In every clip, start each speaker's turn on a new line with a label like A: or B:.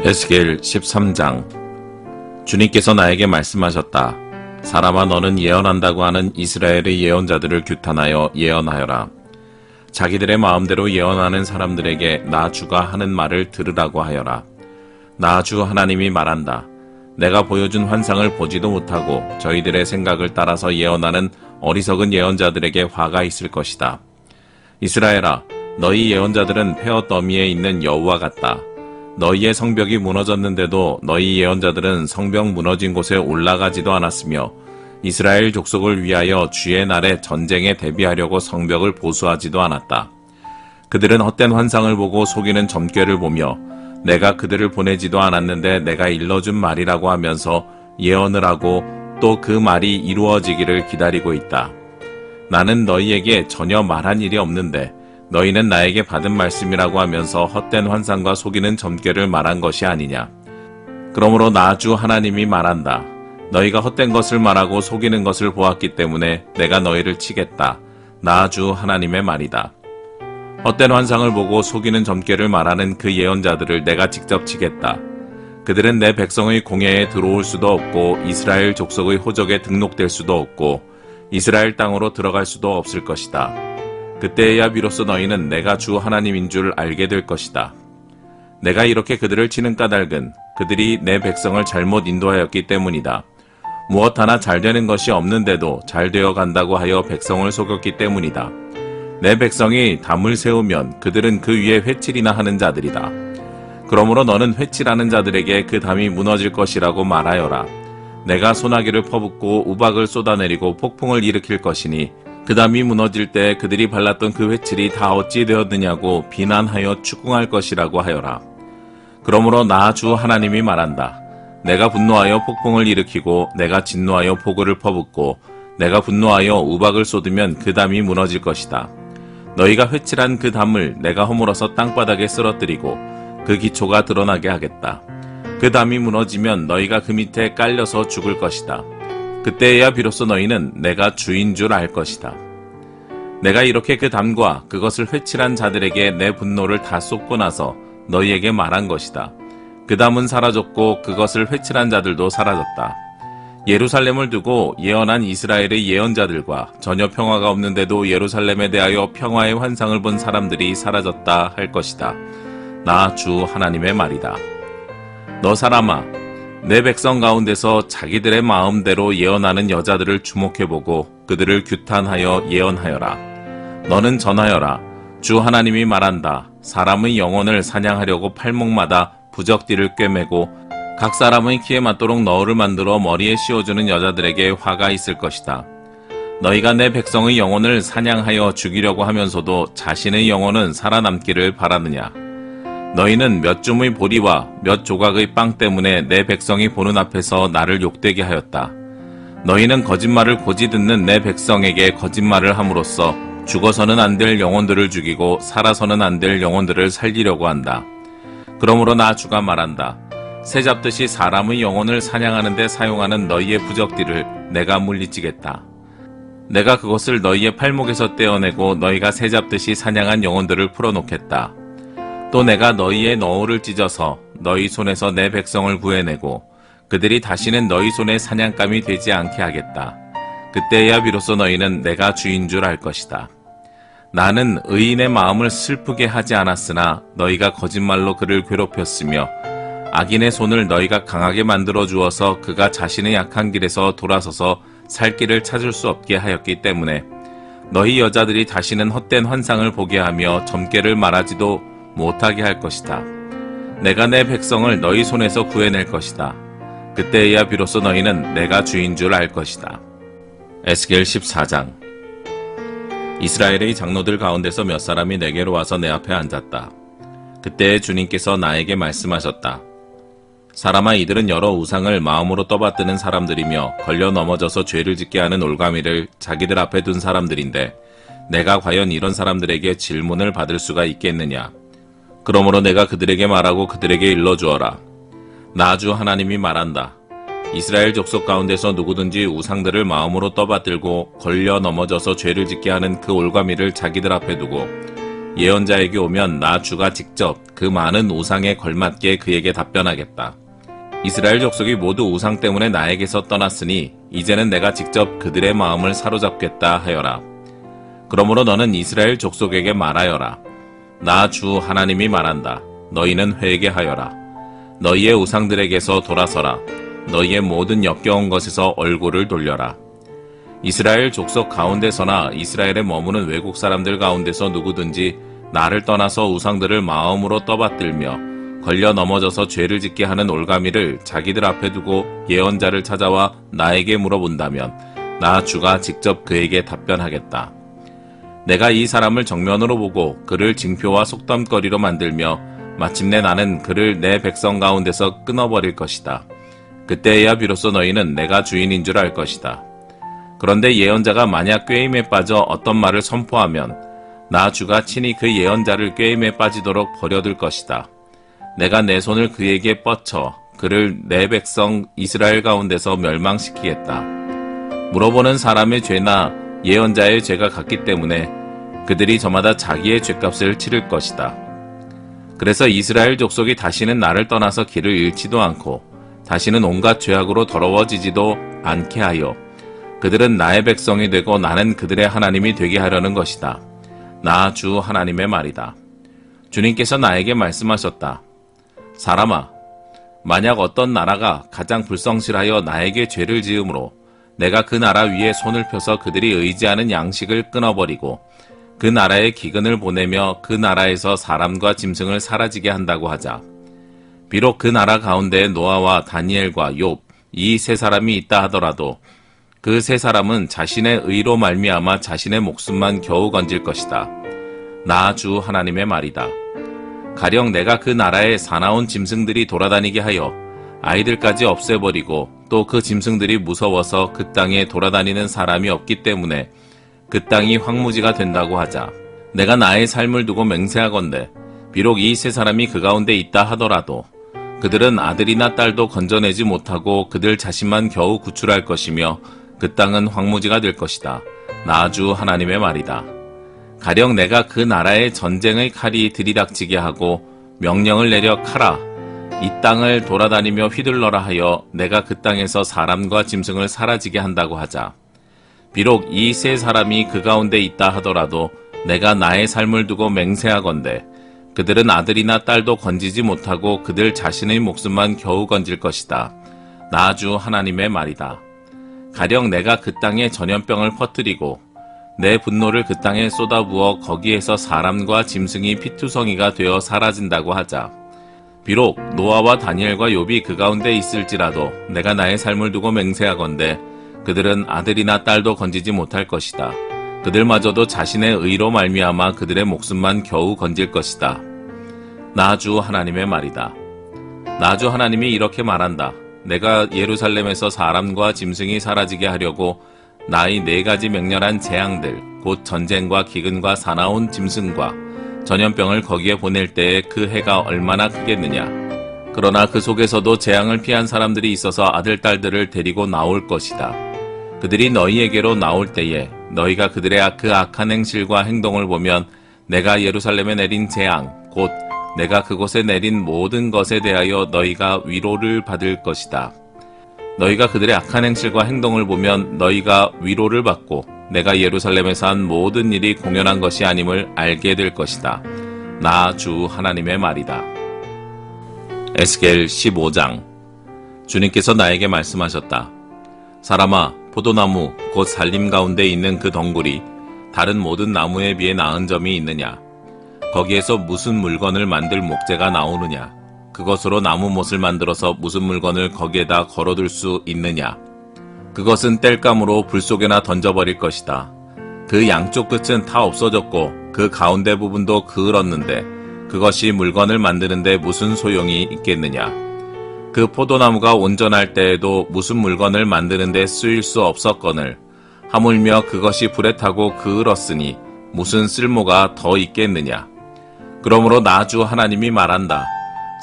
A: 에스겔 13장. 주님께서 나에게 말씀하셨다. 사람아, 너는 예언한다고 하는 이스라엘의 예언자들을 규탄하여 예언하여라. 자기들의 마음대로 예언하는 사람들에게 나 주가 하는 말을 들으라고 하여라. 나 주 하나님이 말한다. 내가 보여준 환상을 보지도 못하고 저희들의 생각을 따라서 예언하는 어리석은 예언자들에게 화가 있을 것이다. 이스라엘아, 너희 예언자들은 폐허 더미에 있는 여우와 같다. 너희의 성벽이 무너졌는데도 너희 예언자들은 성벽 무너진 곳에 올라가지도 않았으며 이스라엘 족속을 위하여 주의 날에 전쟁에 대비하려고 성벽을 보수하지도 않았다. 그들은 헛된 환상을 보고 속이는 점괘를 보며 내가 그들을 보내지도 않았는데 내가 일러준 말이라고 하면서 예언을 하고 또 그 말이 이루어지기를 기다리고 있다. 나는 너희에게 전혀 말한 일이 없는데 너희는 나에게 받은 말씀이라고 하면서 헛된 환상과 속이는 점괘를 말한 것이 아니냐. 그러므로 나 주 하나님이 말한다. 너희가 헛된 것을 말하고 속이는 것을 보았기 때문에 내가 너희를 치겠다. 나 주 하나님의 말이다. 헛된 환상을 보고 속이는 점괘를 말하는 그 예언자들을 내가 직접 치겠다. 그들은 내 백성의 공회에 들어올 수도 없고 이스라엘 족속의 호적에 등록될 수도 없고 이스라엘 땅으로 들어갈 수도 없을 것이다. 그때에야 비로소 너희는 내가 주 하나님인 줄 알게 될 것이다. 내가 이렇게 그들을 치는 까닭은 그들이 내 백성을 잘못 인도하였기 때문이다. 무엇 하나 잘 되는 것이 없는데도 잘 되어 간다고 하여 백성을 속였기 때문이다. 내 백성이 담을 세우면 그들은 그 위에 회칠이나 하는 자들이다. 그러므로 너는 회칠하는 자들에게 그 담이 무너질 것이라고 말하여라. 내가 소나기를 퍼붓고 우박을 쏟아내리고 폭풍을 일으킬 것이니 그 담이 무너질 때 그들이 발랐던 그 회칠이 다 어찌 되었느냐고 비난하여 추궁할 것이라고 하여라. 그러므로 나 주 하나님이 말한다. 내가 분노하여 폭풍을 일으키고 내가 진노하여 폭우를 퍼붓고 내가 분노하여 우박을 쏟으면 그 담이 무너질 것이다. 너희가 회칠한 그 담을 내가 허물어서 땅바닥에 쓰러뜨리고 그 기초가 드러나게 하겠다. 그 담이 무너지면 너희가 그 밑에 깔려서 죽을 것이다. 그때에야 비로소 너희는 내가 주인 줄 알 것이다. 내가 이렇게 그 담과 그것을 회칠한 자들에게 내 분노를 다 쏟고 나서 너희에게 말한 것이다. 그 담은 사라졌고 그것을 회칠한 자들도 사라졌다. 예루살렘을 두고 예언한 이스라엘의 예언자들과 전혀 평화가 없는데도 예루살렘에 대하여 평화의 환상을 본 사람들이 사라졌다 할 것이다. 나 주 하나님의 말이다. 너 사람아, 내 백성 가운데서 자기들의 마음대로 예언하는 여자들을 주목해보고 그들을 규탄하여 예언하여라. 너는 전하여라. 주 하나님이 말한다. 사람의 영혼을 사냥하려고 팔목마다 부적띠를 꿰매고 각 사람의 키에 맞도록 너울을 만들어 머리에 씌워주는 여자들에게 화가 있을 것이다. 너희가 내 백성의 영혼을 사냥하여 죽이려고 하면서도 자신의 영혼은 살아남기를 바라느냐. 너희는 몇 줌의 보리와 몇 조각의 빵 때문에 내 백성이 보는 앞에서 나를 욕되게 하였다. 너희는 거짓말을 고지 듣는 내 백성에게 거짓말을 함으로써 죽어서는 안 될 영혼들을 죽이고 살아서는 안 될 영혼들을 살리려고 한다. 그러므로 나 주가 말한다. 새 잡듯이 사람의 영혼을 사냥하는 데 사용하는 너희의 부적띠를 내가 물리치겠다. 내가 그것을 너희의 팔목에서 떼어내고 너희가 새 잡듯이 사냥한 영혼들을 풀어놓겠다. 또 내가 너희의 너울을 찢어서 너희 손에서 내 백성을 구해내고 그들이 다시는 너희 손에 사냥감이 되지 않게 하겠다. 그때야 비로소 너희는 내가 주인 줄 알 것이다. 나는 의인의 마음을 슬프게 하지 않았으나 너희가 거짓말로 그를 괴롭혔으며 악인의 손을 너희가 강하게 만들어 주어서 그가 자신의 약한 길에서 돌아서서 살 길을 찾을 수 없게 하였기 때문에 너희 여자들이 다시는 헛된 환상을 보게 하며 점괘를 말하지도 못하게 할 것이다. 내가 내 백성을 너희 손에서 구해낼 것이다. 그때에야 비로소 너희는 내가 주인 줄 알 것이다. 에스겔 14장. 이스라엘의 장로들 가운데서 몇 사람이 내게로 와서 내 앞에 앉았다. 그때 주님께서 나에게 말씀하셨다. 사람아, 이들은 여러 우상을 마음으로 떠받드는 사람들이며 걸려 넘어져서 죄를 짓게 하는 올가미를 자기들 앞에 둔 사람들인데 내가 과연 이런 사람들에게 질문을 받을 수가 있겠느냐. 그러므로 내가 그들에게 말하고 그들에게 일러주어라. 나 주 하나님이 말한다. 이스라엘 족속 가운데서 누구든지 우상들을 마음으로 떠받들고 걸려 넘어져서 죄를 짓게 하는 그 올가미를 자기들 앞에 두고 예언자에게 오면 나 주가 직접 그 많은 우상에 걸맞게 그에게 답변하겠다. 이스라엘 족속이 모두 우상 때문에 나에게서 떠났으니 이제는 내가 직접 그들의 마음을 사로잡겠다 하여라. 그러므로 너는 이스라엘 족속에게 말하여라. 나 주 하나님이 말한다. 너희는 회개하여라. 너희의 우상들에게서 돌아서라. 너희의 모든 역겨운 것에서 얼굴을 돌려라. 이스라엘 족속 가운데서나 이스라엘에 머무는 외국 사람들 가운데서 누구든지 나를 떠나서 우상들을 마음으로 떠받들며 걸려 넘어져서 죄를 짓게 하는 올가미를 자기들 앞에 두고 예언자를 찾아와 나에게 물어본다면 나 주가 직접 그에게 답변하겠다. 내가 이 사람을 정면으로 보고 그를 징표와 속담거리로 만들며 마침내 나는 그를 내 백성 가운데서 끊어버릴 것이다. 그때야 비로소 너희는 내가 주인인 줄 알 것이다. 그런데 예언자가 만약 꾀임에 빠져 어떤 말을 선포하면 나 주가 친히 그 예언자를 꾀임에 빠지도록 버려둘 것이다. 내가 내 손을 그에게 뻗쳐 그를 내 백성 이스라엘 가운데서 멸망시키겠다. 물어보는 사람의 죄나 예언자의 죄가 같기 때문에 그들이 저마다 자기의 죄값을 치를 것이다. 그래서 이스라엘 족속이 다시는 나를 떠나서 길을 잃지도 않고 다시는 온갖 죄악으로 더러워지지도 않게 하여 그들은 나의 백성이 되고 나는 그들의 하나님이 되게 하려는 것이다. 나 주 하나님의 말이다. 주님께서 나에게 말씀하셨다. 사람아, 만약 어떤 나라가 가장 불성실하여 나에게 죄를 지으므로 내가 그 나라 위에 손을 펴서 그들이 의지하는 양식을 끊어버리고 그 나라에 기근을 보내며 그 나라에서 사람과 짐승을 사라지게 한다고 하자. 비록 그 나라 가운데 노아와 다니엘과 욥 이 세 사람이 있다 하더라도 그 세 사람은 자신의 의로 말미암아 자신의 목숨만 겨우 건질 것이다. 나 주 하나님의 말이다. 가령 내가 그 나라에 사나운 짐승들이 돌아다니게 하여 아이들까지 없애버리고 또 그 짐승들이 무서워서 그 땅에 돌아다니는 사람이 없기 때문에 그 땅이 황무지가 된다고 하자. 내가 나의 삶을 두고 맹세하건대 비록 이 세 사람이 그 가운데 있다 하더라도 그들은 아들이나 딸도 건져내지 못하고 그들 자신만 겨우 구출할 것이며 그 땅은 황무지가 될 것이다. 나 주 하나님의 말이다. 가령 내가 그 나라에 전쟁의 칼이 들이닥치게 하고 명령을 내려 카라 이 땅을 돌아다니며 휘둘러라 하여 내가 그 땅에서 사람과 짐승을 사라지게 한다고 하자. 비록 이 세 사람이 그 가운데 있다 하더라도 내가 나의 삶을 두고 맹세하건대 그들은 아들이나 딸도 건지지 못하고 그들 자신의 목숨만 겨우 건질 것이다. 나 주 하나님의 말이다. 가령 내가 그 땅에 전염병을 퍼뜨리고 내 분노를 그 땅에 쏟아부어 거기에서 사람과 짐승이 피투성이가 되어 사라진다고 하자. 비록 노아와 다니엘과 욥이 그 가운데 있을지라도 내가 나의 삶을 두고 맹세하건대 그들은 아들이나 딸도 건지지 못할 것이다. 그들마저도 자신의 의로 말미암아 그들의 목숨만 겨우 건질 것이다. 나 주 하나님의 말이다. 나 주 하나님이 이렇게 말한다. 내가 예루살렘에서 사람과 짐승이 사라지게 하려고 나의 4가지 맹렬한 재앙들 곧 전쟁과 기근과 사나운 짐승과 전염병을 거기에 보낼 때에 그 해가 얼마나 크겠느냐. 그러나 그 속에서도 재앙을 피한 사람들이 있어서 아들, 딸들을 데리고 나올 것이다. 그들이 너희에게로 나올 때에 너희가 그들의 그 악한 행실과 행동을 보면 내가 예루살렘에 내린 재앙 곧 내가 그곳에 내린 모든 것에 대하여 너희가 위로를 받을 것이다. 너희가 그들의 악한 행실과 행동을 보면 너희가 위로를 받고 내가 예루살렘에서 한 모든 일이 공연한 것이 아님을 알게 될 것이다. 나 주 하나님의 말이다. 에스겔 15장. 주님께서 나에게 말씀하셨다. 사람아, 포도나무 곧 살림 가운데 있는 그 덩굴이 다른 모든 나무에 비해 나은 점이 있느냐? 거기에서 무슨 물건을 만들 목재가 나오느냐? 그것으로 나무 못을 만들어서 무슨 물건을 거기에다 걸어둘 수 있느냐? 그것은 땔감으로 불 속에나 던져버릴 것이다. 그 양쪽 끝은 다 없어졌고 그 가운데 부분도 그을었는데 그것이 물건을 만드는데 무슨 소용이 있겠느냐? 그 포도나무가 온전할 때에도 무슨 물건을 만드는데 쓰일 수 없었거늘 하물며 그것이 불에 타고 그을었으니 무슨 쓸모가 더 있겠느냐? 그러므로 나 주 하나님이 말한다.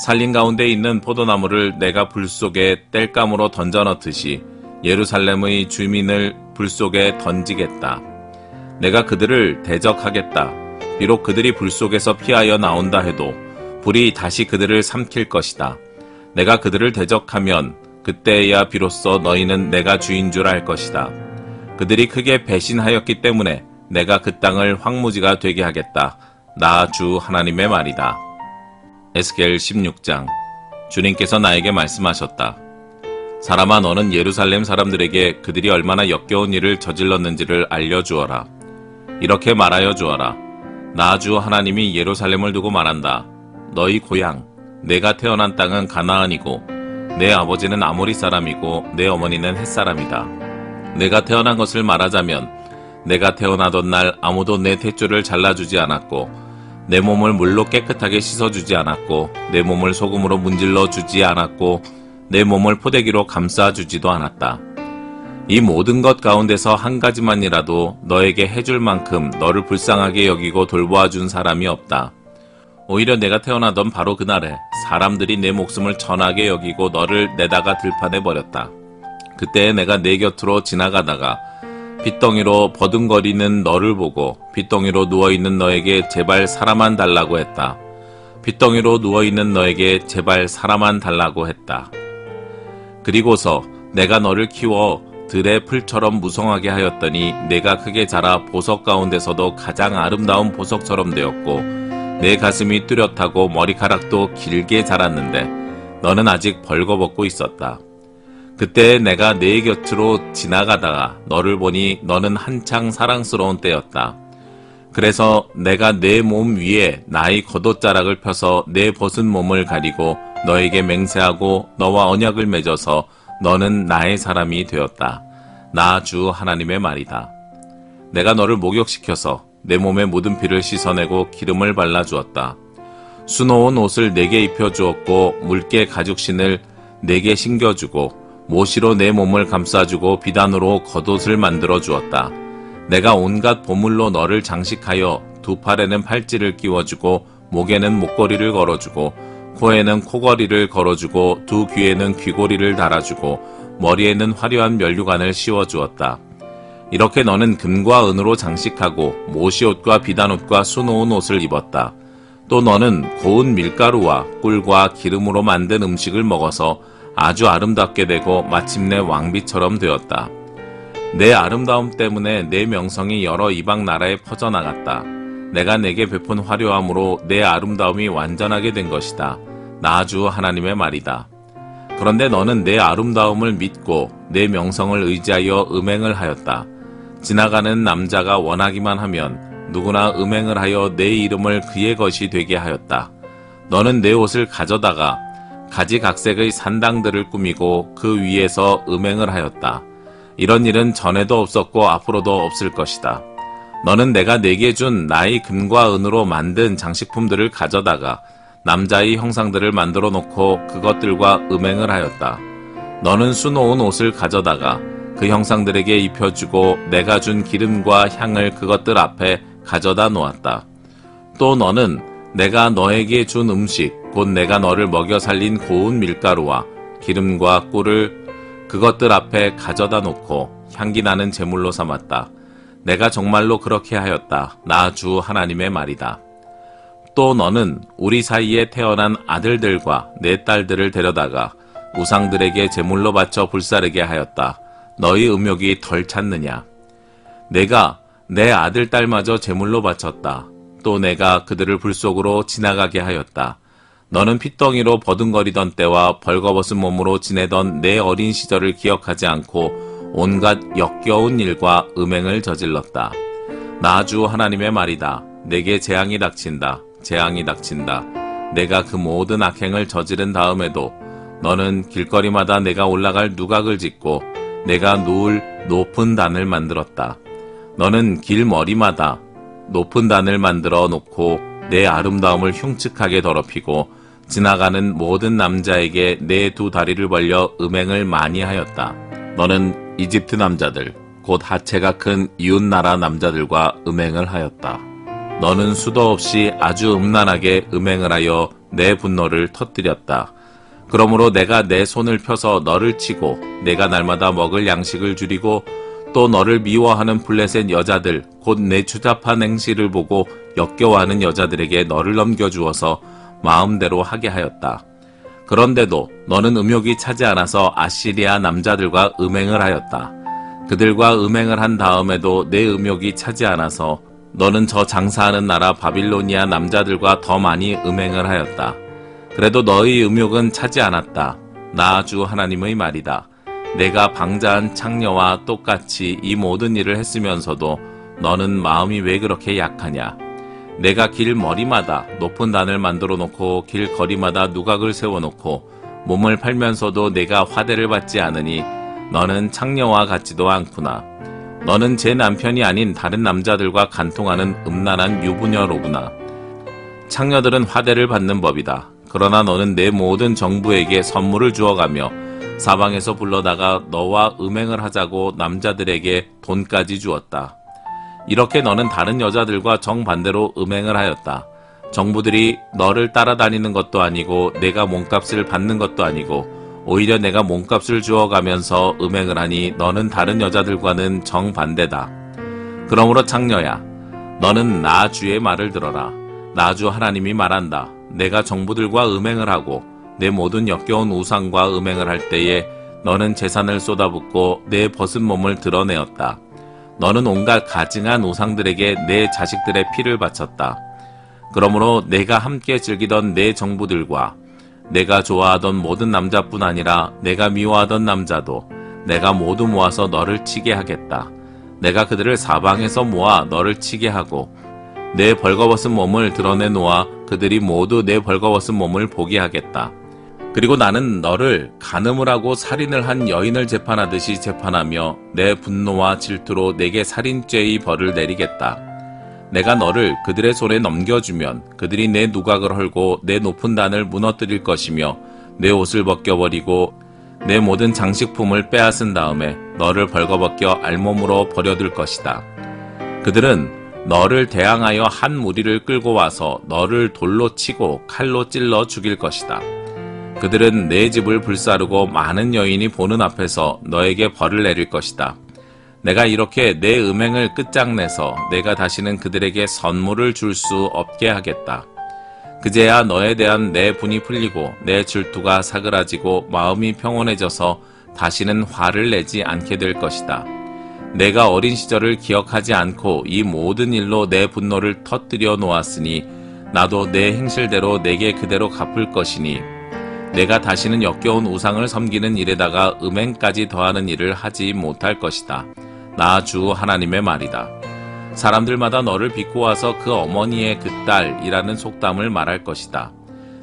A: 살림 가운데 있는 포도나무를 내가 불 속에 땔감으로 던져 넣듯이 예루살렘의 주민을 불 속에 던지겠다. 내가 그들을 대적하겠다. 비록 그들이 불 속에서 피하여 나온다 해도 불이 다시 그들을 삼킬 것이다. 내가 그들을 대적하면 그때야 비로소 너희는 내가 주인 줄 알 것이다. 그들이 크게 배신하였기 때문에 내가 그 땅을 황무지가 되게 하겠다. 나 주 하나님의 말이다. 에스겔 16장. 주님께서 나에게 말씀하셨다. 사람아, 너는 예루살렘 사람들에게 그들이 얼마나 역겨운 일을 저질렀는지를 알려주어라. 이렇게 말하여 주어라. 나 주 하나님이 예루살렘을 두고 말한다. 너희 고향, 내가 태어난 땅은 가나안이고 내 아버지는 아모리 사람이고 내 어머니는 헷 사람이다. 내가 태어난 것을 말하자면 내가 태어나던 날 아무도 내 탯줄을 잘라주지 않았고 내 몸을 물로 깨끗하게 씻어주지 않았고 내 몸을 소금으로 문질러 주지 않았고 내 몸을 포대기로 감싸주지도 않았다. 이 모든 것 가운데서 한 가지만이라도 너에게 해줄 만큼 너를 불쌍하게 여기고 돌보아준 사람이 없다. 오히려 내가 태어나던 바로 그날에 사람들이 내 목숨을 천하게 여기고 너를 내다가 들판에 버렸다. 그때 내가 내 곁으로 지나가다가 핏덩이로 버둥거리는 너를 보고 핏덩이로 누워있는 너에게 제발 사람만 달라고 했다. 핏덩이로 누워있는 너에게 제발 사람만 달라고 했다. 그리고서 내가 너를 키워 들의 풀처럼 무성하게 하였더니 내가 크게 자라 보석 가운데서도 가장 아름다운 보석처럼 되었고 내 가슴이 뚜렷하고 머리카락도 길게 자랐는데 너는 아직 벌거벗고 있었다. 그때 내가 내 곁으로 지나가다가 너를 보니 너는 한창 사랑스러운 때였다. 그래서 내가 내 몸 위에 나의 겉옷자락을 펴서 내 벗은 몸을 가리고 너에게 맹세하고 너와 언약을 맺어서 너는 나의 사람이 되었다. 나 주 하나님의 말이다. 내가 너를 목욕시켜서 내 몸의 묻은 피를 씻어내고 기름을 발라주었다. 수놓은 옷을 내게 입혀주었고 묽게 가죽신을 내게 신겨주고 모시로 내 몸을 감싸주고 비단으로 겉옷을 만들어 주었다. 내가 온갖 보물로 너를 장식하여 두 팔에는 팔찌를 끼워주고 목에는 목걸이를 걸어주고 코에는 코걸이를 걸어주고 두 귀에는 귀고리를 달아주고 머리에는 화려한 면류관을 씌워주었다. 이렇게 너는 금과 은으로 장식하고 모시옷과 비단옷과 수놓은 옷을 입었다. 또 너는 고운 밀가루와 꿀과 기름으로 만든 음식을 먹어서 아주 아름답게 되고 마침내 왕비처럼 되었다. 내 아름다움 때문에 내 명성이 여러 이방 나라에 퍼져나갔다. 내가 내게 베푼 화려함으로 내 아름다움이 완전하게 된 것이다. 나 주 하나님의 말이다. 그런데 너는 내 아름다움을 믿고 내 명성을 의지하여 음행을 하였다. 지나가는 남자가 원하기만 하면 누구나 음행을 하여 내 이름을 그의 것이 되게 하였다. 너는 내 옷을 가져다가 가지각색의 산당들을 꾸미고 그 위에서 음행을 하였다. 이런 일은 전에도 없었고 앞으로도 없을 것이다. 너는 내가 내게 준 나의 금과 은으로 만든 장식품들을 가져다가 남자의 형상들을 만들어 놓고 그것들과 음행을 하였다. 너는 수놓은 옷을 가져다가 그 형상들에게 입혀주고 내가 준 기름과 향을 그것들 앞에 가져다 놓았다. 또 너는 내가 너에게 준 음식, 곧 내가 너를 먹여 살린 고운 밀가루와 기름과 꿀을 그것들 앞에 가져다 놓고 향기 나는 제물로 삼았다. 내가 정말로 그렇게 하였다. 나 주 하나님의 말이다. 또 너는 우리 사이에 태어난 아들들과 내 딸들을 데려다가 우상들에게 제물로 바쳐 불사르게 하였다. 너희 음욕이 덜 찼느냐? 내가 내 아들 딸마저 제물로 바쳤다. 또 내가 그들을 불 속으로 지나가게 하였다. 너는 핏덩이로 버둥거리던 때와 벌거벗은 몸으로 지내던 내 어린 시절을 기억하지 않고 온갖 역겨운 일과 음행을 저질렀다. 나 주 하나님의 말이다. 내게 재앙이 닥친다. 재앙이 닥친다. 내가 그 모든 악행을 저지른 다음에도 너는 길거리마다 내가 올라갈 누각을 짓고 내가 누울 높은 단을 만들었다. 너는 길머리마다 높은 단을 만들어 놓고 내 아름다움을 흉측하게 더럽히고 지나가는 모든 남자에게 내 두 다리를 벌려 음행을 많이 하였다. 너는 이집트 남자들, 곧 하체가 큰 이웃나라 남자들과 음행을 하였다. 너는 수도 없이 아주 음란하게 음행을 하여 내 분노를 터뜨렸다. 그러므로 내가 내 손을 펴서 너를 치고 내가 날마다 먹을 양식을 줄이고 또 너를 미워하는 블레셋 여자들 곧 내 추잡한 행실을 보고 역겨워하는 여자들에게 너를 넘겨주어서 마음대로 하게 하였다. 그런데도 너는 음욕이 차지 않아서 아시리아 남자들과 음행을 하였다. 그들과 음행을 한 다음에도 내 음욕이 차지 않아서 너는 저 장사하는 나라 바빌로니아 남자들과 더 많이 음행을 하였다. 그래도 너의 음욕은 차지 않았다. 나 주 하나님의 말이다. 내가 방자한 창녀와 똑같이 이 모든 일을 했으면서도 너는 마음이 왜 그렇게 약하냐? 내가 길 머리마다 높은 단을 만들어 놓고 길 거리마다 누각을 세워놓고 몸을 팔면서도 내가 화대를 받지 않으니 너는 창녀와 같지도 않구나. 너는 제 남편이 아닌 다른 남자들과 간통하는 음란한 유부녀로구나. 창녀들은 화대를 받는 법이다. 그러나 너는 내 모든 정부에게 선물을 주어가며 사방에서 불러다가 너와 음행을 하자고 남자들에게 돈까지 주었다. 이렇게 너는 다른 여자들과 정반대로 음행을 하였다. 정부들이 너를 따라다니는 것도 아니고 내가 몸값을 받는 것도 아니고 오히려 내가 몸값을 주어가면서 음행을 하니 너는 다른 여자들과는 정반대다. 그러므로 창녀야, 너는 나 주의 말을 들어라. 나 주 하나님이 말한다. 내가 정부들과 음행을 하고 내 모든 역겨운 우상과 음행을 할 때에 너는 재산을 쏟아붓고 내 벗은 몸을 드러내었다. 너는 온갖 가증한 우상들에게 내 자식들의 피를 바쳤다. 그러므로 내가 함께 즐기던 내 정부들과 내가 좋아하던 모든 남자뿐 아니라 내가 미워하던 남자도 내가 모두 모아서 너를 치게 하겠다. 내가 그들을 사방에서 모아 너를 치게 하고 내 벌거벗은 몸을 드러내 놓아 그들이 모두 내 벌거벗은 몸을 보게 하겠다. 그리고 나는 너를 간음을 하고 살인을 한 여인을 재판하듯이 재판하며 내 분노와 질투로 내게 살인죄의 벌을 내리겠다. 내가 너를 그들의 손에 넘겨주면 그들이 내 누각을 헐고 내 높은 단을 무너뜨릴 것이며 내 옷을 벗겨버리고 내 모든 장식품을 빼앗은 다음에 너를 벌거벗겨 알몸으로 버려둘 것이다. 그들은 너를 대항하여 한 무리를 끌고 와서 너를 돌로 치고 칼로 찔러 죽일 것이다. 그들은 내 집을 불사르고 많은 여인이 보는 앞에서 너에게 벌을 내릴 것이다. 내가 이렇게 내 음행을 끝장내서 내가 다시는 그들에게 선물을 줄 수 없게 하겠다. 그제야 너에 대한 내 분이 풀리고 내 질투가 사그라지고 마음이 평온해져서 다시는 화를 내지 않게 될 것이다. 내가 어린 시절을 기억하지 않고 이 모든 일로 내 분노를 터뜨려 놓았으니 나도 내 행실대로 내게 그대로 갚을 것이니 내가 다시는 역겨운 우상을 섬기는 일에다가 음행까지 더하는 일을 하지 못할 것이다. 나 주 하나님의 말이다. 사람들마다 너를 비꼬아서 그 어머니의 그 딸이라는 속담을 말할 것이다.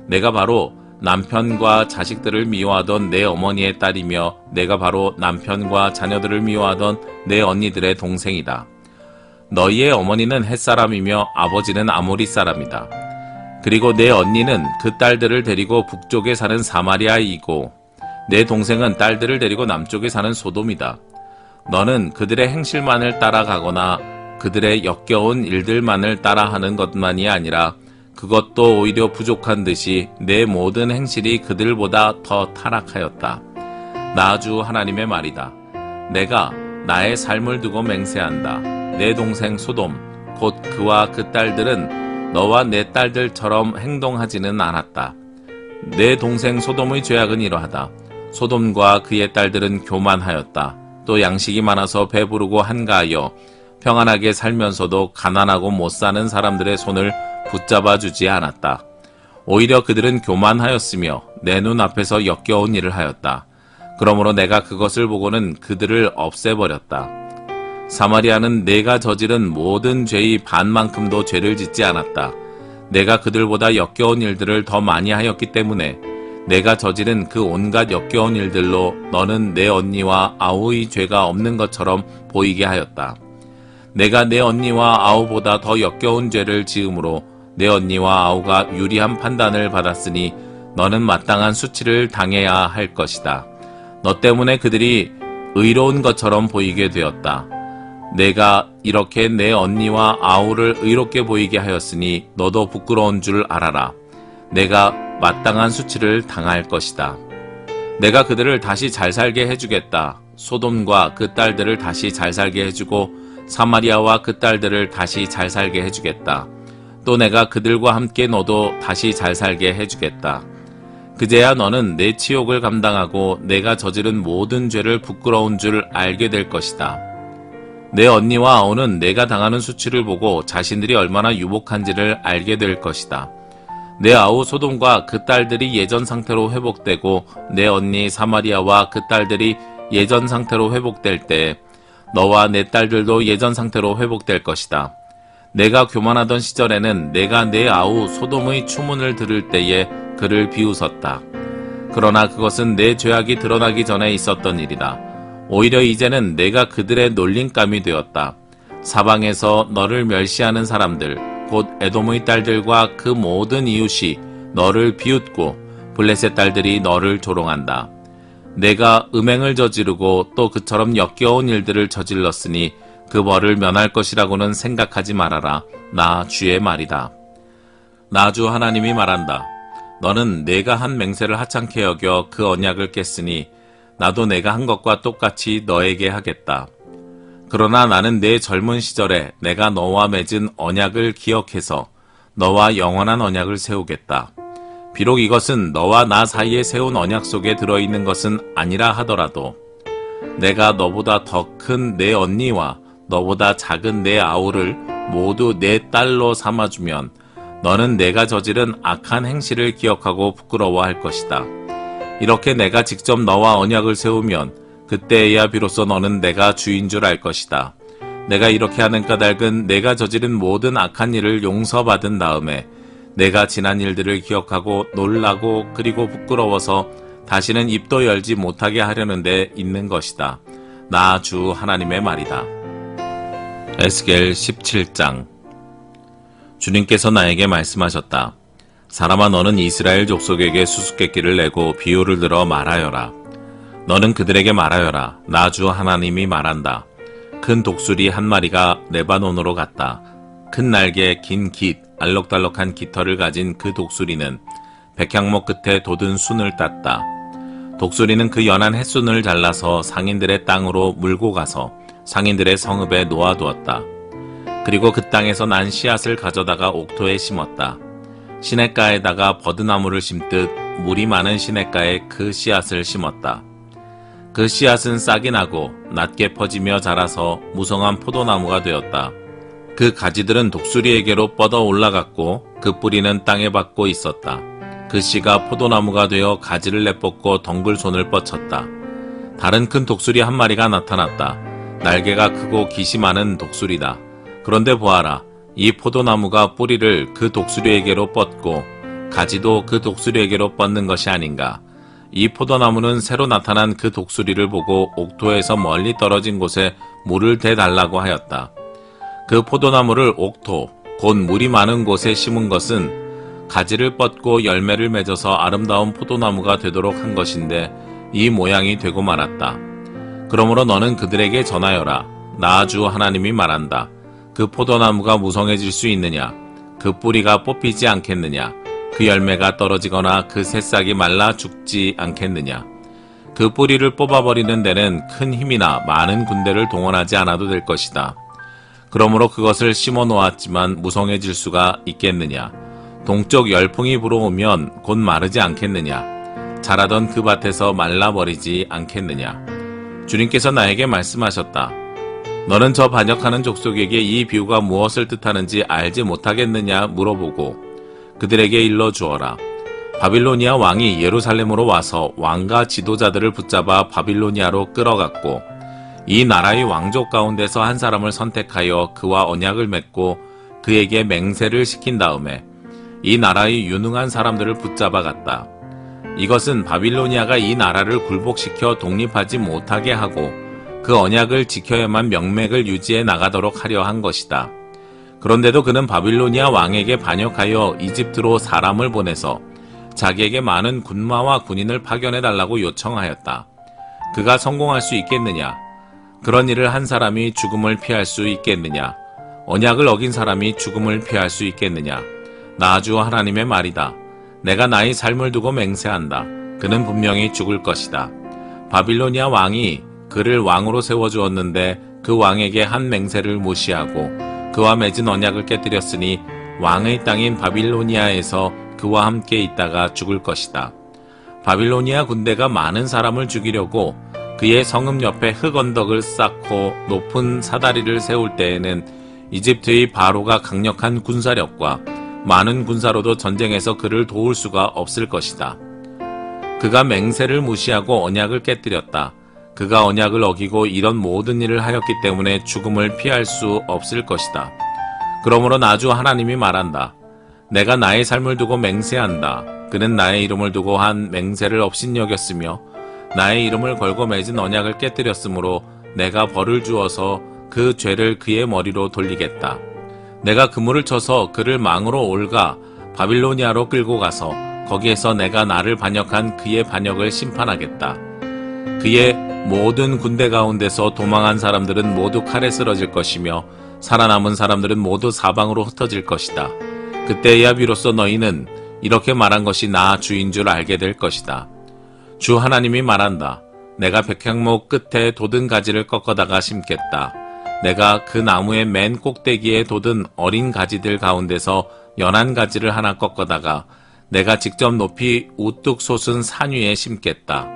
A: 내가 바로 남편과 자식들을 미워하던 내 어머니의 딸이며 내가 바로 남편과 자녀들을 미워하던 내 언니들의 동생이다. 너희의 어머니는 햇사람이며 아버지는 아모리 사람이다. 그리고 내 언니는 그 딸들을 데리고 북쪽에 사는 사마리아이고 내 동생은 딸들을 데리고 남쪽에 사는 소돔이다. 너는 그들의 행실만을 따라가거나 그들의 역겨운 일들만을 따라하는 것만이 아니라 그것도 오히려 부족한 듯이 내 모든 행실이 그들보다 더 타락하였다. 나 주 하나님의 말이다. 내가 나의 삶을 두고 맹세한다. 내 동생 소돔 곧 그와 그 딸들은 너와 내 딸들처럼 행동하지는 않았다. 내 동생 소돔의 죄악은 이러하다. 소돔과 그의 딸들은 교만하였다. 또 양식이 많아서 배부르고 한가하여 평안하게 살면서도 가난하고 못 사는 사람들의 손을 붙잡아 주지 않았다. 오히려 그들은 교만하였으며 내 눈 앞에서 역겨운 일을 하였다. 그러므로 내가 그것을 보고는 그들을 없애버렸다. 사마리아는 내가 저지른 모든 죄의 반만큼도 죄를 짓지 않았다. 내가 그들보다 역겨운 일들을 더 많이 하였기 때문에 내가 저지른 그 온갖 역겨운 일들로 너는 내 언니와 아우의 죄가 없는 것처럼 보이게 하였다. 내가 내 언니와 아우보다 더 역겨운 죄를 지음으로 내 언니와 아우가 유리한 판단을 받았으니 너는 마땅한 수치를 당해야 할 것이다. 너 때문에 그들이 의로운 것처럼 보이게 되었다. 내가 이렇게 내 언니와 아우를 의롭게 보이게 하였으니 너도 부끄러운 줄 알아라. 내가 마땅한 수치를 당할 것이다. 내가 그들을 다시 잘 살게 해주겠다. 소돔과 그 딸들을 다시 잘 살게 해주고 사마리아와 그 딸들을 다시 잘 살게 해주겠다. 또 내가 그들과 함께 너도 다시 잘 살게 해주겠다. 그제야 너는 내 치욕을 감당하고 내가 저지른 모든 죄를 부끄러운 줄 알게 될 것이다. 내 언니와 아우는 내가 당하는 수치를 보고 자신들이 얼마나 유복한지를 알게 될 것이다. 내 아우 소돔과 그 딸들이 예전 상태로 회복되고 내 언니 사마리아와 그 딸들이 예전 상태로 회복될 때 너와 내 딸들도 예전 상태로 회복될 것이다. 내가 교만하던 시절에는 내가 내 아우 소돔의 추문을 들을 때에 그를 비웃었다. 그러나 그것은 내 죄악이 드러나기 전에 있었던 일이다. 오히려 이제는 내가 그들의 놀림감이 되었다. 사방에서 너를 멸시하는 사람들, 곧 에돔의 딸들과 그 모든 이웃이 너를 비웃고 블레셋 딸들이 너를 조롱한다. 내가 음행을 저지르고 또 그처럼 역겨운 일들을 저질렀으니 그 벌을 면할 것이라고는 생각하지 말아라. 나 주의 말이다. 나 주 하나님이 말한다. 너는 내가 한 맹세를 하찮게 여겨 그 언약을 깼으니 나도 내가 한 것과 똑같이 너에게 하겠다. 그러나 나는 내 젊은 시절에 내가 너와 맺은 언약을 기억해서 너와 영원한 언약을 세우겠다. 비록 이것은 너와 나 사이에 세운 언약 속에 들어있는 것은 아니라 하더라도 내가 너보다 더 큰 내 언니와 너보다 작은 내 아우를 모두 내 딸로 삼아주면 너는 내가 저지른 악한 행실을 기억하고 부끄러워할 것이다. 이렇게 내가 직접 너와 언약을 세우면 그때에야 비로소 너는 내가 주인 줄 알 것이다. 내가 이렇게 하는 까닭은 내가 저지른 모든 악한 일을 용서받은 다음에 내가 지난 일들을 기억하고 놀라고 그리고 부끄러워서 다시는 입도 열지 못하게 하려는 데 있는 것이다. 나 주 하나님의 말이다. 에스겔 17장. 주님께서 나에게 말씀하셨다. 사람아, 너는 이스라엘 족속에게 수수께끼를 내고 비유를 들어 말하여라. 너는 그들에게 말하여라. 나 주 하나님이 말한다. 큰 독수리 한 마리가 레바논으로 갔다. 큰 날개, 긴 깃, 알록달록한 깃털을 가진 그 독수리는 백향목 끝에 돋은 순을 땄다. 독수리는 그 연한 햇순을 잘라서 상인들의 땅으로 물고 가서 상인들의 성읍에 놓아두었다. 그리고 그 땅에서 난 씨앗을 가져다가 옥토에 심었다. 시냇가에다가 버드나무를 심듯 물이 많은 시냇가에 그 씨앗을 심었다. 그 씨앗은 싹이 나고 낮게 퍼지며 자라서 무성한 포도나무가 되었다. 그 가지들은 독수리에게로 뻗어 올라갔고 그 뿌리는 땅에 박고 있었다. 그 씨가 포도나무가 되어 가지를 내뻗고 덩굴 손을 뻗쳤다. 다른 큰 독수리 한 마리가 나타났다. 날개가 크고 깃이 많은 독수리다. 그런데 보아라. 이 포도나무가 뿌리를 그 독수리에게로 뻗고 가지도 그 독수리에게로 뻗는 것이 아닌가. 이 포도나무는 새로 나타난 그 독수리를 보고 옥토에서 멀리 떨어진 곳에 물을 대달라고 하였다. 그 포도나무를 옥토, 곧 물이 많은 곳에 심은 것은 가지를 뻗고 열매를 맺어서 아름다운 포도나무가 되도록 한 것인데 이 모양이 되고 말았다. 그러므로 너는 그들에게 전하여라. 나 주 하나님이 말한다. 그 포도나무가 무성해질 수 있느냐? 그 뿌리가 뽑히지 않겠느냐? 그 열매가 떨어지거나 그 새싹이 말라 죽지 않겠느냐? 그 뿌리를 뽑아버리는 데는 큰 힘이나 많은 군대를 동원하지 않아도 될 것이다. 그러므로 그것을 심어 놓았지만 무성해질 수가 있겠느냐? 동쪽 열풍이 불어오면 곧 마르지 않겠느냐? 자라던 그 밭에서 말라버리지 않겠느냐? 주님께서 나에게 말씀하셨다. 너는 저 반역하는 족속에게 이 비유가 무엇을 뜻하는지 알지 못하겠느냐 물어보고 그들에게 일러주어라. 바빌로니아 왕이 예루살렘으로 와서 왕과 지도자들을 붙잡아 바빌로니아로 끌어갔고 이 나라의 왕족 가운데서 한 사람을 선택하여 그와 언약을 맺고 그에게 맹세를 시킨 다음에 이 나라의 유능한 사람들을 붙잡아 갔다. 이것은 바빌로니아가 이 나라를 굴복시켜 독립하지 못하게 하고 그 언약을 지켜야만 명맥을 유지해 나가도록 하려 한 것이다. 그런데도 그는 바빌로니아 왕에게 반역하여 이집트로 사람을 보내서 자기에게 많은 군마와 군인을 파견해달라고 요청하였다. 그가 성공할 수 있겠느냐? 그런 일을 한 사람이 죽음을 피할 수 있겠느냐? 언약을 어긴 사람이 죽음을 피할 수 있겠느냐? 나 주 하나님의 말이다. 내가 나의 삶을 두고 맹세한다. 그는 분명히 죽을 것이다. 바빌로니아 왕이 그를 왕으로 세워주었는데 그 왕에게 한 맹세를 무시하고 그와 맺은 언약을 깨뜨렸으니 왕의 땅인 바빌로니아에서 그와 함께 있다가 죽을 것이다. 바빌로니아 군대가 많은 사람을 죽이려고 그의 성읍 옆에 흙언덕을 쌓고 높은 사다리를 세울 때에는 이집트의 바로가 강력한 군사력과 많은 군사로도 전쟁에서 그를 도울 수가 없을 것이다. 그가 맹세를 무시하고 언약을 깨뜨렸다. 그가 언약을 어기고 이런 모든 일을 하였기 때문에 죽음을 피할 수 없을 것이다. 그러므로 나주 하나님이 말한다. 내가 나의 삶을 두고 맹세한다. 그는 나의 이름을 두고 한 맹세를 업신여겼으며 나의 이름을 걸고 맺은 언약을 깨뜨렸으므로 내가 벌을 주어서 그 죄를 그의 머리로 돌리겠다. 내가 그물을 쳐서 그를 망으로 올가 바빌로니아로 끌고 가서 거기에서 내가 나를 반역한 그의 반역을 심판하겠다. 그의 모든 군대 가운데서 도망한 사람들은 모두 칼에 쓰러질 것이며 살아남은 사람들은 모두 사방으로 흩어질 것이다. 그때야 비로소 너희는 이렇게 말한 것이 나 주인 줄 알게 될 것이다. 주 하나님이 말한다. 내가 백향목 끝에 돋은 가지를 꺾어다가 심겠다. 내가 그 나무의 맨 꼭대기에 돋은 어린 가지들 가운데서 연한 가지를 하나 꺾어다가 내가 직접 높이 우뚝 솟은 산 위에 심겠다.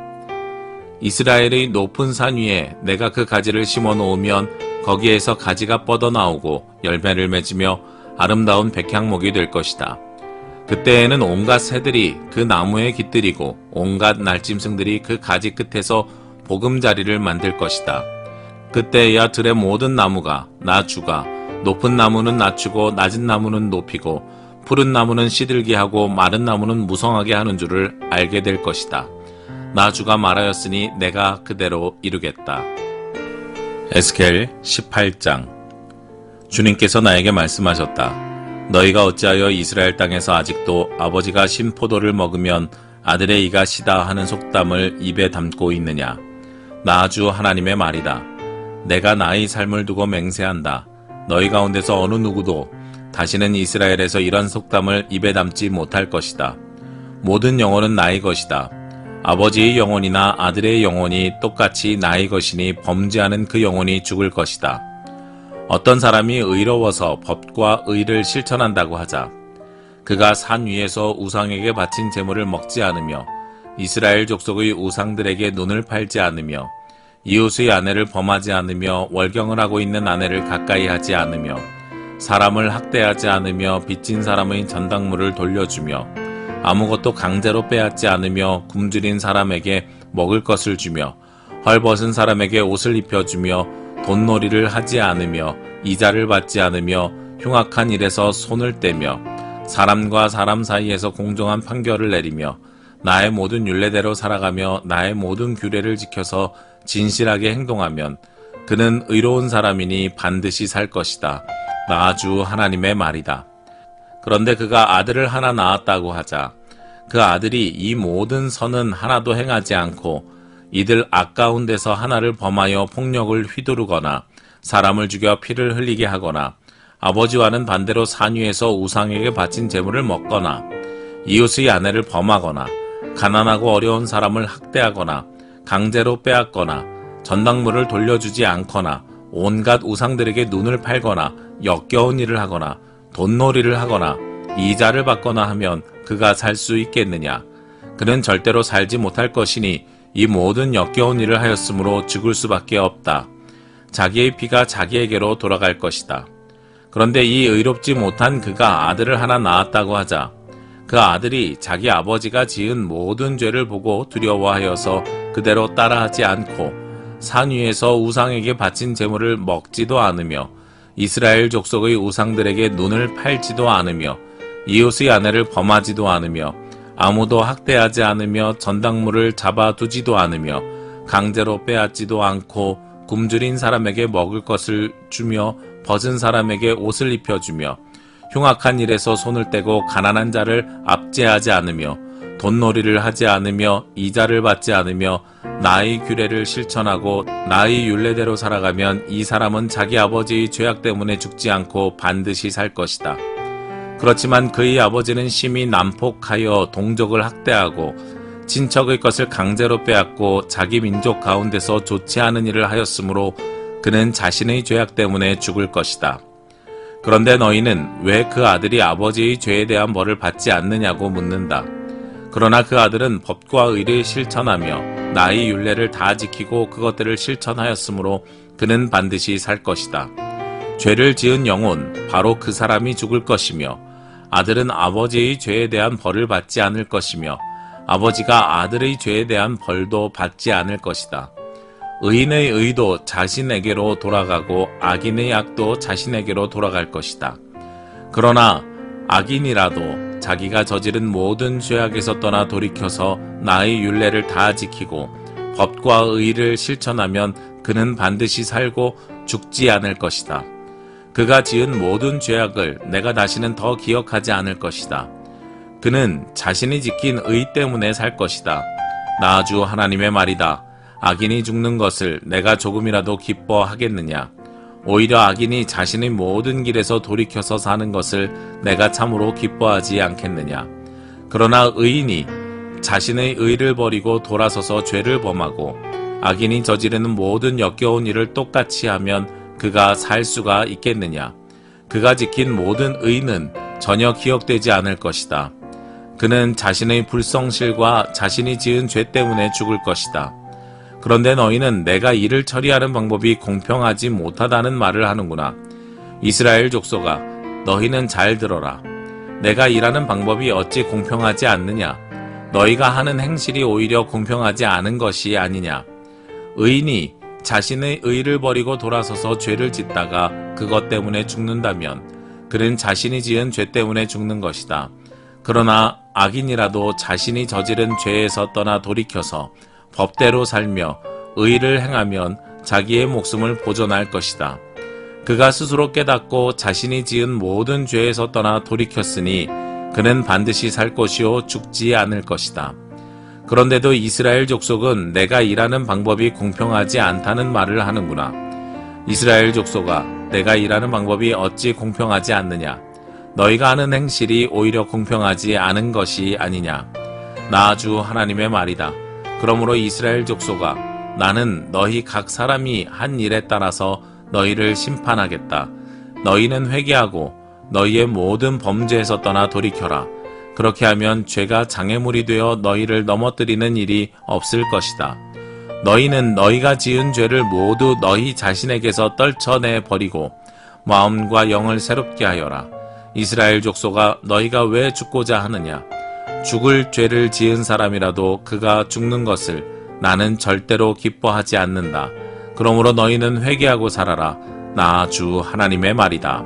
A: 이스라엘의 높은 산 위에 내가 그 가지를 심어 놓으면 거기에서 가지가 뻗어나오고 열매를 맺으며 아름다운 백향목이 될 것이다. 그때에는 온갖 새들이 그 나무에 깃들이고 온갖 날짐승들이 그 가지 끝에서 보금자리를 만들 것이다. 그때야 들의 모든 나무가 나 주가 높은 나무는 낮추고 낮은 나무는 높이고 푸른 나무는 시들게 하고 마른 나무는 무성하게 하는 줄을 알게 될 것이다. 나 주가 말하였으니 내가 그대로 이루겠다. 에스겔 18장. 주님께서 나에게 말씀하셨다. 너희가 어찌하여 이스라엘 땅에서 아직도 아버지가 신 포도를 먹으면 아들의 이가 시다 하는 속담을 입에 담고 있느냐. 나 주 하나님의 말이다. 내가 나의 삶을 두고 맹세한다. 너희 가운데서 어느 누구도 다시는 이스라엘에서 이런 속담을 입에 담지 못할 것이다. 모든 영혼은 나의 것이다. 아버지의 영혼이나 아들의 영혼이 똑같이 나의 것이니 범죄하는 그 영혼이 죽을 것이다. 어떤 사람이 의로워서 법과 의를 실천한다고 하자. 그가 산 위에서 우상에게 바친 제물을 먹지 않으며 이스라엘 족속의 우상들에게 눈을 팔지 않으며 이웃의 아내를 범하지 않으며 월경을 하고 있는 아내를 가까이 하지 않으며 사람을 학대하지 않으며 빚진 사람의 전당물을 돌려주며 아무것도 강제로 빼앗지 않으며 굶주린 사람에게 먹을 것을 주며 헐벗은 사람에게 옷을 입혀주며 돈놀이를 하지 않으며 이자를 받지 않으며 흉악한 일에서 손을 떼며 사람과 사람 사이에서 공정한 판결을 내리며 나의 모든 율례대로 살아가며 나의 모든 규례를 지켜서 진실하게 행동하면 그는 의로운 사람이니 반드시 살 것이다. 나 주 하나님의 말이다. 그런데 그가 아들을 하나 낳았다고 하자. 그 아들이 이 모든 선은 하나도 행하지 않고 이들 아까운 데서 하나를 범하여 폭력을 휘두르거나 사람을 죽여 피를 흘리게 하거나 아버지와는 반대로 산 위에서 우상에게 바친 제물을 먹거나 이웃의 아내를 범하거나 가난하고 어려운 사람을 학대하거나 강제로 빼앗거나 전당물을 돌려주지 않거나 온갖 우상들에게 눈을 팔거나 역겨운 일을 하거나 돈놀이를 하거나 이자를 받거나 하면 그가 살 수 있겠느냐. 그는 절대로 살지 못할 것이니 이 모든 역겨운 일을 하였으므로 죽을 수밖에 없다. 자기의 피가 자기에게로 돌아갈 것이다. 그런데 이 의롭지 못한 그가 아들을 하나 낳았다고 하자. 그 아들이 자기 아버지가 지은 모든 죄를 보고 두려워하여서 그대로 따라하지 않고 산 위에서 우상에게 바친 제물을 먹지도 않으며 이스라엘 족속의 우상들에게 눈을 팔지도 않으며 이웃의 아내를 범하지도 않으며 아무도 학대하지 않으며 전당물을 잡아두지도 않으며 강제로 빼앗지도 않고 굶주린 사람에게 먹을 것을 주며 벗은 사람에게 옷을 입혀주며 흉악한 일에서 손을 떼고 가난한 자를 압제하지 않으며 돈놀이를 하지 않으며 이자를 받지 않으며 나의 규례를 실천하고 나의 율례대로 살아가면 이 사람은 자기 아버지의 죄악 때문에 죽지 않고 반드시 살 것이다. 그렇지만 그의 아버지는 심히 난폭하여 동족을 학대하고 친척의 것을 강제로 빼앗고 자기 민족 가운데서 좋지 않은 일을 하였으므로 그는 자신의 죄악 때문에 죽을 것이다. 그런데 너희는 왜 그 아들이 아버지의 죄에 대한 벌을 받지 않느냐고 묻는다. 그러나 그 아들은 법과 의를 실천하며 나의 율례를 다 지키고 그것들을 실천하였으므로 그는 반드시 살 것이다. 죄를 지은 영혼 바로 그 사람이 죽을 것이며 아들은 아버지의 죄에 대한 벌을 받지 않을 것이며 아버지가 아들의 죄에 대한 벌도 받지 않을 것이다. 의인의 의도 자신에게로 돌아가고 악인의 악도 자신에게로 돌아갈 것이다. 그러나 악인이라도 자기가 저지른 모든 죄악에서 떠나 돌이켜서 나의 율례를 다 지키고 법과 의를 실천하면 그는 반드시 살고 죽지 않을 것이다. 그가 지은 모든 죄악을 내가 다시는 더 기억하지 않을 것이다. 그는 자신이 지킨 의 때문에 살 것이다. 나 주 하나님의 말이다. 악인이 죽는 것을 내가 조금이라도 기뻐하겠느냐? 오히려 악인이 자신의 모든 길에서 돌이켜서 사는 것을 내가 참으로 기뻐하지 않겠느냐? 그러나 의인이 자신의 의를 버리고 돌아서서 죄를 범하고 악인이 저지르는 모든 역겨운 일을 똑같이 하면 그가 살 수가 있겠느냐? 그가 지킨 모든 의는 전혀 기억되지 않을 것이다. 그는 자신의 불성실과 자신이 지은 죄 때문에 죽을 것이다. 그런데 너희는 내가 이를 처리하는 방법이 공평하지 못하다는 말을 하는구나. 이스라엘 족속아, 너희는 잘 들어라. 내가 일하는 방법이 어찌 공평하지 않느냐? 너희가 하는 행실이 오히려 공평하지 않은 것이 아니냐? 의인이 자신의 의를 버리고 돌아서서 죄를 짓다가 그것 때문에 죽는다면 그는 자신이 지은 죄 때문에 죽는 것이다. 그러나 악인이라도 자신이 저지른 죄에서 떠나 돌이켜서 법대로 살며 의를 행하면 자기의 목숨을 보존할 것이다. 그가 스스로 깨닫고 자신이 지은 모든 죄에서 떠나 돌이켰으니 그는 반드시 살 것이요 죽지 않을 것이다. 그런데도 이스라엘 족속은 내가 일하는 방법이 공평하지 않다는 말을 하는구나. 이스라엘 족속아, 내가 일하는 방법이 어찌 공평하지 않느냐? 너희가 하는 행실이 오히려 공평하지 않은 것이 아니냐? 나 주 하나님의 말이다. 그러므로 이스라엘 족속아, 나는 너희 각 사람이 한 일에 따라서 너희를 심판하겠다. 너희는 회개하고 너희의 모든 범죄에서 떠나 돌이켜라. 그렇게 하면 죄가 장애물이 되어 너희를 넘어뜨리는 일이 없을 것이다. 너희는 너희가 지은 죄를 모두 너희 자신에게서 떨쳐내 버리고 마음과 영을 새롭게 하여라. 이스라엘 족속아, 너희가 왜 죽고자 하느냐? 죽을 죄를 지은 사람이라도 그가 죽는 것을 나는 절대로 기뻐하지 않는다. 그러므로 너희는 회개하고 살아라. 나 주 하나님의 말이다.